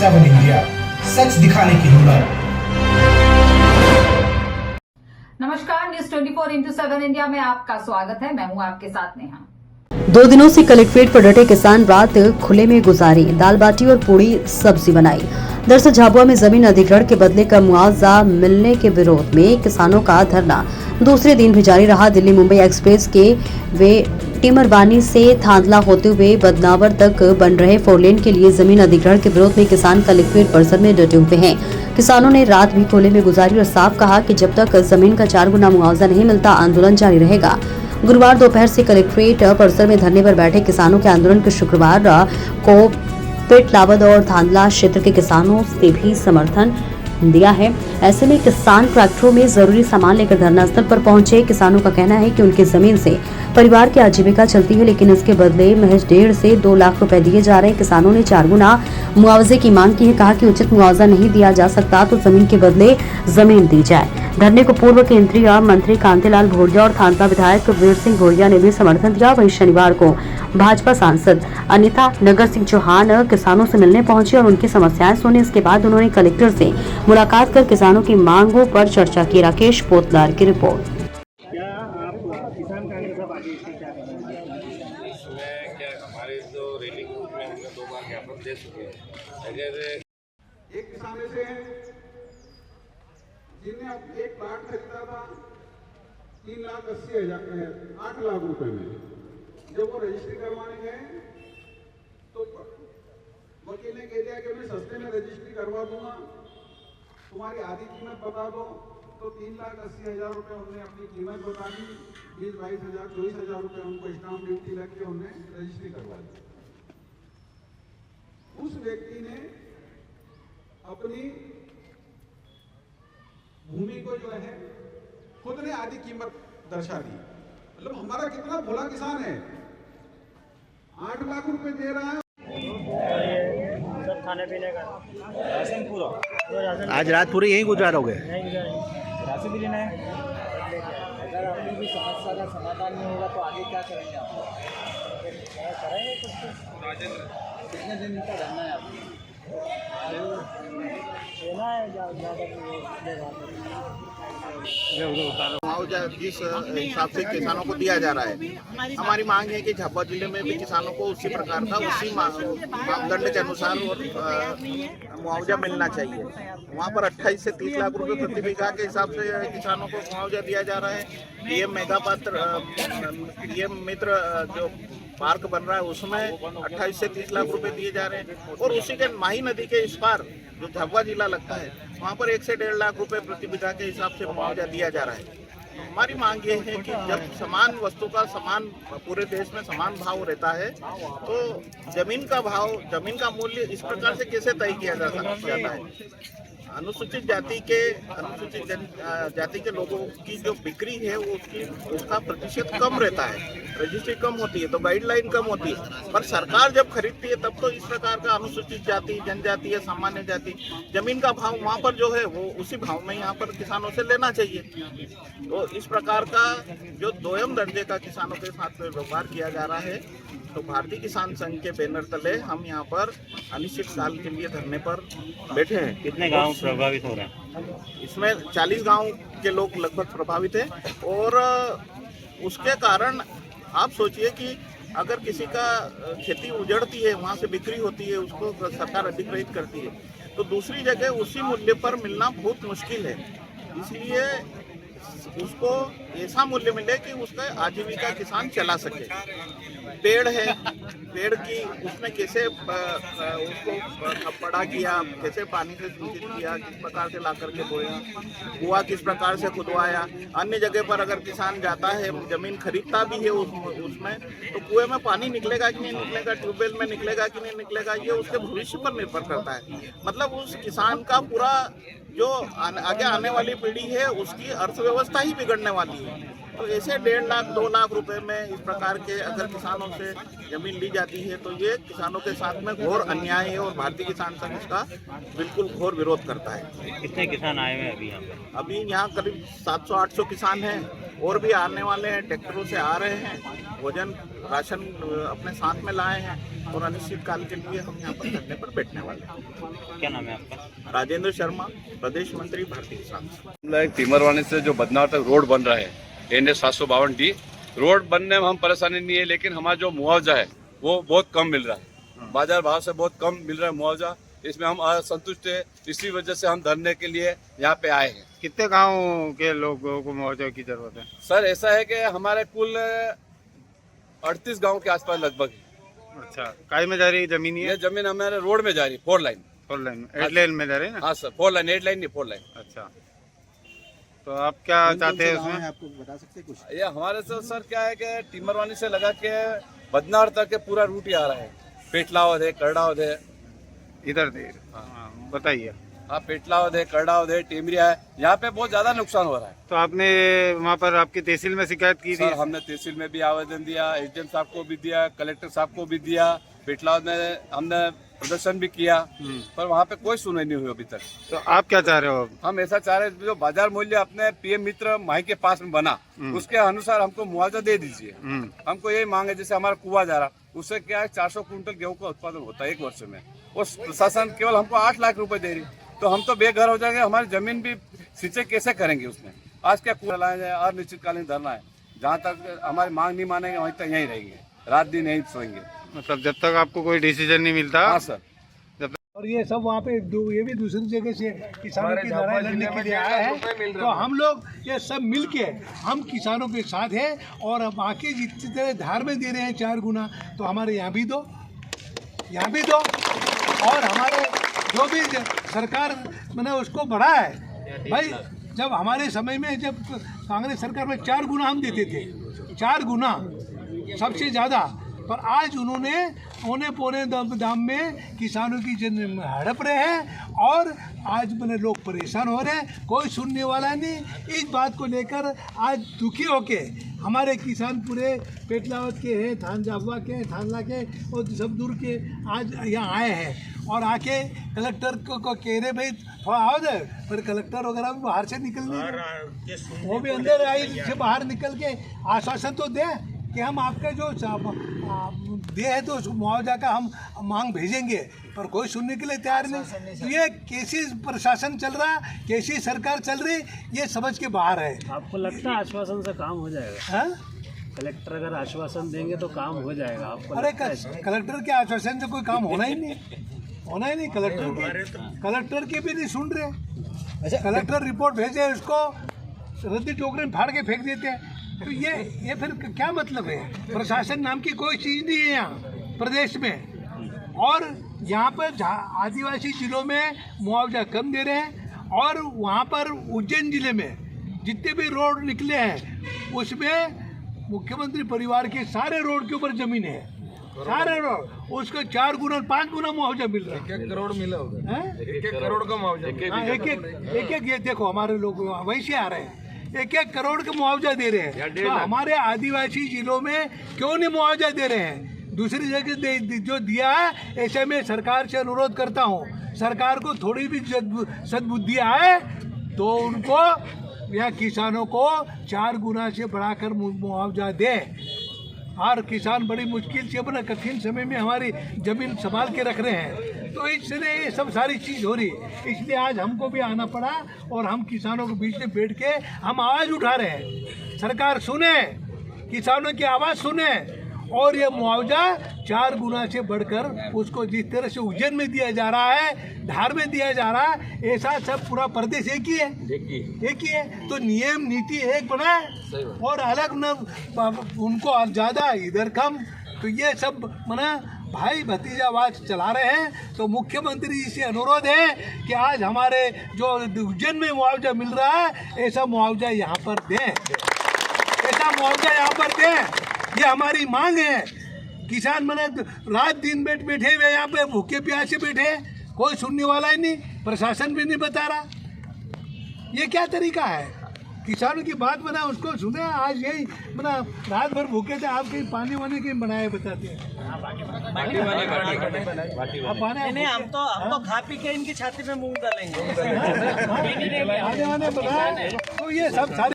7 India, सच दिखाने की हिम्मत। नमस्कार, न्यूज 24x7 इंडिया में आपका स्वागत है। मैं हूं आपके साथ नेहा। 2 दिनों से कलेक्ट्रेट पर डटे किसान रात खुले में गुजारी, दाल बाटी और पूड़ी सब्जी बनाई। दरअसल झाबुआ में जमीन अधिग्रहण के बदले का मुआवजा मिलने के विरोध में किसानों का धरना दूसरे दिन भी जारी रहा। दिल्ली मुंबई एक्सप्रेस के वे टिमरवानी से थांदला होते हुए बदनावर तक बन रहे 4 लेन के लिए जमीन अधिग्रहण के विरोध में किसान कलेक्ट्रेट परिसर में डटे हुए हैं। किसानों ने रात भी खुले में गुजारी और साफ कहा कि जब तक जमीन का 4 गुना मुआवजा नहीं मिलता आंदोलन जारी रहेगा। गुरुवार दोपहर से कलेक्ट्रेट परिसर में धरने पर बैठे किसानों के आंदोलन के शुक्रवार को पेटलावद और थांदला क्षेत्र के किसानों से भी समर्थन दिया है। ऐसे में किसान ट्रैक्टरों में जरूरी सामान लेकर धरना स्थल पर पहुंचे। किसानों का कहना है कि उनकी जमीन से परिवार की आजीविका चलती है, लेकिन इसके बदले महज 1.5 से 2 लाख रुपए दिए जा रहे हैं। किसानों ने 4 गुना मुआवजे की मांग की है। कहा कि उचित मुआवजा नहीं दिया जा सकता तो जमीन के बदले जमीन दी जाए। धरने को पूर्व केंद्रीय मंत्री कांतिलाल भूरिया और थांदला विधायक वीर सिंह भूरिया ने भी समर्थन दिया। वहीं शनिवार को भाजपा सांसद अनिता नगर सिंह चौहान किसानों से मिलने पहुंची और उनकी समस्याएं सुनी। इसके बाद उन्होंने कलेक्टर से मुलाकात कर किसानों की मांगों पर चर्चा की। राकेश पोतदार की रिपोर्ट। क्या आप किसान कांग्रेस का पार्टी क्या इसमें क्या हमारे जो रैली ग्रुप में हमने 2 बार ज्ञापन दे चुके हैं। अगर एक किसान ऐसे हैं जिनने एक प्लाट खरीदा था 8 लाख रुपए में। जब वो रजिस्ट्री करवाने गए तो वकील ने कह दिया कि मैं सस्ते में रजिस्ट्री करवा दूंगा, तुम्हारी आधी कीमत बता दो। तो 3,80,000 रुपए उन्होंने अपनी कीमत बता दी। 20-22,000 24,000 रुपए उनको स्टाम्प ड्यूटी लग के उन्हें रजिस्ट्री करवा दी। उस व्यक्ति ने अपनी भूमि को जो है खुद ने आधी कीमत दर्शा दी। मतलब हमारा कितना भोला किसान है, 8 लाख रुपए दे रहा है। सब खाने पीने का राशन पूरा आज रात पूरी यहीं गुजारोगे? नहीं गुजारेंगे, राशन भी लेना है। अगर अपनी भी समस्या का समाधान नहीं होगा तो आगे क्या करेंगे आप? करेंगे कुछ। कितने दिन का रहना है आपको? लेना है मुआवजा जिस हिसाब से किसानों को दिया जा रहा है, हमारी मांग है कि झाबुआ जिले में भी किसानों को उसी प्रकार का उसी मापदंड के अनुसार और मुआवजा मिलना चाहिए। वहाँ पर 28 से 30 लाख रुपए प्रति बीघा के हिसाब से किसानों को मुआवजा दिया जा रहा है। पीएम मेगा पात्र पीएम मित्र जो पार्क बन रहा है उसमें 28 से 30 लाख रुपए दिए जा रहे हैं। और उसी के माही नदी के इस पार जो झाबुआ जिला लगता है वहाँ पर 1 से 1.5 लाख रुपए प्रति बीघा के हिसाब से मुआवजा दिया जा रहा है। हमारी मांग ये है कि जब समान वस्तु का समान पूरे देश में समान भाव रहता है तो जमीन का मूल्य इस प्रकार से कैसे तय किया जाता है? अनुसूचित जाति के लोगों की जो बिक्री है वो उसका प्रतिशत कम रहता है, रजिस्ट्री कम होती है तो गाइडलाइन कम होती है। पर सरकार जब खरीदती है तब तो इस प्रकार का अनुसूचित जाति, जनजाति या सामान्य जाति जमीन का भाव वहाँ पर जो है वो उसी भाव में यहाँ पर किसानों से लेना चाहिए। तो इस प्रकार का जो दोयम दर्जे का किसानों के साथ में व्यवहार किया जा रहा है, तो भारतीय किसान संघ के बैनर तले हम यहाँ पर अनिश्चित काल के लिए धरने पर बैठे हैं। कितने गांव प्रभावित हो रहे हैं? इसमें 40 गांव के लोग लगभग प्रभावित हैं। और उसके कारण आप सोचिए कि अगर किसी का खेती उजड़ती है, वहाँ से बिक्री होती है, उसको सरकार अधिग्रहित करती है, तो दूसरी जगह उसी मूल्य पर मिलना बहुत मुश्किल है। इसलिए उसको ऐसा मूल्य मिले कि उसका आजीविका किसान चला सके। पेड़ है, पेड़ की उसने कैसे उसको बड़ा किया, कैसे पानी से सिंचित किया, किस प्रकार से ला करके बोया, कुआं किस प्रकार से खुदवाया। अन्य जगह पर अगर किसान जाता है, जमीन खरीदता भी है उसमें, तो कुएं में पानी निकलेगा कि नहीं निकलेगा, ट्यूबवेल में निकलेगा कि नहीं निकलेगा, ये उसके भविष्य पर निर्भर करता है। मतलब उस किसान का पूरा जो आगे आने वाली पीढ़ी है उसकी अर्थव्यवस्था ही बिगड़ने वाली है। तो ऐसे 1.5 लाख 2 लाख रुपए में इस प्रकार के अगर किसानों से जमीन ली जाती है तो ये किसानों के साथ में घोर अन्याय है और भारतीय किसान संघ इसका बिल्कुल घोर विरोध करता है। कितने किसान आए हुए हैं अभी यहाँ पर? अभी यहाँ करीब 700-800 किसान हैं और भी आने वाले हैं, ट्रैक्टरों से आ रहे हैं, भोजन राशन अपने साथ में लाए हैं और अनिश्चित काल के लिए हम यहाँ पर धरने पर बैठने वाले हैं। क्या नाम है आपका? राजेंद्र शर्मा, प्रदेश मंत्री भारतीय किसान संघ। टिमरवानी से जो बदनावर तक रोड बन रहा है NH 752D, रोड बनने में हम परेशानी नहीं है, लेकिन हमारा जो मुआवजा है वो बहुत कम मिल रहा है, बाजार भाव से बहुत कम मिल रहा है मुआवजा। इसमें हम असंतुष्ट है, इसी वजह से हम धरने के लिए यहाँ पे आए हैं। कितने गांव के लोगों को मुआवजा की जरूरत है? सर ऐसा है कि हमारे कुल 38 गांव के आसपास लगभग है। अच्छा, काय में जा रही जमीन? ये जमीन हमारे रोड में जा रही है, 4 लाइन। 4 लाइन में, 8 लाइन में जा रही है ना? हाँ सर, 4 लाइन, 8 लाइन नहीं, 4 लाइन। अच्छा, तो आप क्या चाहते हैं उसमें? आपको बता सकते कुछ? ये हमारे से सर क्या है कि टिमरवानी से लगा के बदनावर तक के पूरा रूट ही आ रहा है, पेटलावद है, करड़ावद है। इधर दे, हाँ बताइए। हाँ, पेटलावद है, करड़ावद है, टेमरिया है, यहाँ पे बहुत ज्यादा नुकसान हो रहा है। तो आपने वहाँ पर आपकी तहसील में शिकायत की थी? सर हमने तहसील में भी आवेदन दिया, SDM साहब को भी दिया, कलेक्टर साहब को भी दिया, पेटलावद में हमने प्रदर्शन भी किया, पर वहाँ पे कोई सुनवाई नहीं हुई अभी तक। तो आप क्या चाह रहे हो? हम ऐसा चाह रहे हैं जो बाजार मूल्य अपने PM मित्र माही के पास में बना, उसके अनुसार हमको मुआवजा दे दीजिए। हमको यही मांग है, जैसे हमारा कुआं जा रहा, उससे क्या है 400 कुंटल गेहूं का उत्पादन होता है 1 वर्ष में, उस प्रशासन केवल हमको 8 लाख रुपए दे रही, तो हम तो बेघर हो जाएंगे, हमारी जमीन भी सिंचाई कैसे करेंगे उसमें। आज क्या कुआं लाए, अनिश्चितकालीन धरना है, जहाँ तक हमारी मांग नहीं मानेंगे वहीं तक यहीं रहेंगे, रात दिन यहीं सोएंगे। मतलब जब तक आपको कोई डिसीजन नहीं मिलता? हाँ सर। और ये सब वहाँ पे ये भी दूसरी जगह से किसानों की लड़ाई लड़ने के लिए आए हैं, तो हम लोग ये सब मिलके हम किसानों के साथ हैं, और अब आके जितनी तरह धार में दे रहे हैं 4 गुना, तो हमारे यहाँ भी दो, यहाँ भी दो, और हमारे जो भी सरकार मैंने उसको बढ़ा है भाई। जब हमारे समय में जब कांग्रेस सरकार में 4 गुना हम देते थे, 4 गुना सबसे ज़्यादा, पर आज उन्होंने औने पौने दाम में किसानों की जन हड़प रहे हैं, और आज मैंने लोग परेशान हो रहे हैं, कोई सुनने वाला नहीं। इस बात को लेकर आज दुखी होके हमारे किसान पूरे पेटलावद के हैं, थान जाबवा के, थानला के और सब दूर के आज यहाँ आए हैं, और आके कलेक्टर को कह रहे भाई थोड़ा आओ दे, पर कलेक्टर वगैरह भी बाहर से निकलने, वो भी अंदर आई से बाहर निकल के आश्वासन तो दे कि हम आपका जो दे है तो उस मुआवजा का हम मांग भेजेंगे, पर कोई सुनने के लिए तैयार नहीं। तो ये कैसी प्रशासन चल रहा, कैसी सरकार चल रही, ये समझ के बाहर है। आपको लगता है आश्वासन से काम हो जाएगा? हाँ? कलेक्टर अगर आश्वासन देंगे तो काम हो जाएगा आपको? अरे कलेक्टर के आश्वासन से कोई काम होना ही नहीं, होना ही नहीं। कलेक्टर के भी नहीं सुन रहे। कलेक्टर रिपोर्ट भेजे, उसको रद्दी टोकरे में फाड़ के फेंक देते हैं। तो ये फिर क्या मतलब है? प्रशासन नाम की कोई चीज़ नहीं है यहाँ प्रदेश में, और यहाँ पर आदिवासी जिलों में मुआवजा कम दे रहे हैं, और वहाँ पर उज्जैन जिले में जितने भी रोड निकले हैं उसमें मुख्यमंत्री परिवार के सारे रोड के ऊपर जमीन है, सारे रोड, उसको 4 गुना 5 गुना मुआवजा मिल रहा है। 1 करोड़ मिला होगा, 1 करोड़ का मुआवजा। एक ये देखो हमारे लोग वैसे आ रहे हैं, 1 करोड़ का मुआवजा दे रहे हैं, तो हमारे आदिवासी जिलों में क्यों नहीं मुआवजा दे रहे हैं? दूसरी जगह जो दिया है, ऐसे में सरकार से अनुरोध करता हूँ, सरकार को थोड़ी भी सद्बुद्धि आए तो उनको या किसानों को 4 गुना से बढ़ाकर मुआवजा दे। और किसान बड़ी मुश्किल से अपना कठिन समय में हमारी जमीन संभाल के रख रहे हैं, तो इसलिए ये सब सारी चीज़ हो रही है। इसलिए आज हमको भी आना पड़ा, और हम किसानों के बीच में बैठ के हम आवाज़ उठा रहे हैं, सरकार सुने, किसानों की आवाज़ सुने, और ये मुआवजा 4 गुना से बढ़कर उसको जिस तरह से उज्जैन में दिया जा रहा है, धार में दिया जा रहा है, ऐसा सब पूरा प्रदेश एक ही है। तो नियम नीति एक बनाए, और अलग न उनको ज़्यादा इधर कम, तो ये सब मना भाई भतीजावाद चला रहे हैं। तो मुख्यमंत्री जी से अनुरोध है कि आज हमारे जो उज्जैन में मुआवजा मिल रहा है, ऐसा मुआवजा यहाँ पर दें, ऐसा मुआवजा यहाँ पर दें, ये हमारी मांग है। किसान मने रात दिन बैठे हुए यहाँ पे भूखे प्यासे बैठे, कोई सुनने वाला ही नहीं, प्रशासन भी नहीं बता रहा। ये क्या तरीका है? किसानों की बात बना उसको सुने। आज यही बना रात भर भूखे थे, आप कहीं पानी वानी कहीं बनाए बताते हैं। नहीं, हम तो खा पी के इनकी छाती में मूंग डालेंगे। तो ये सब सारे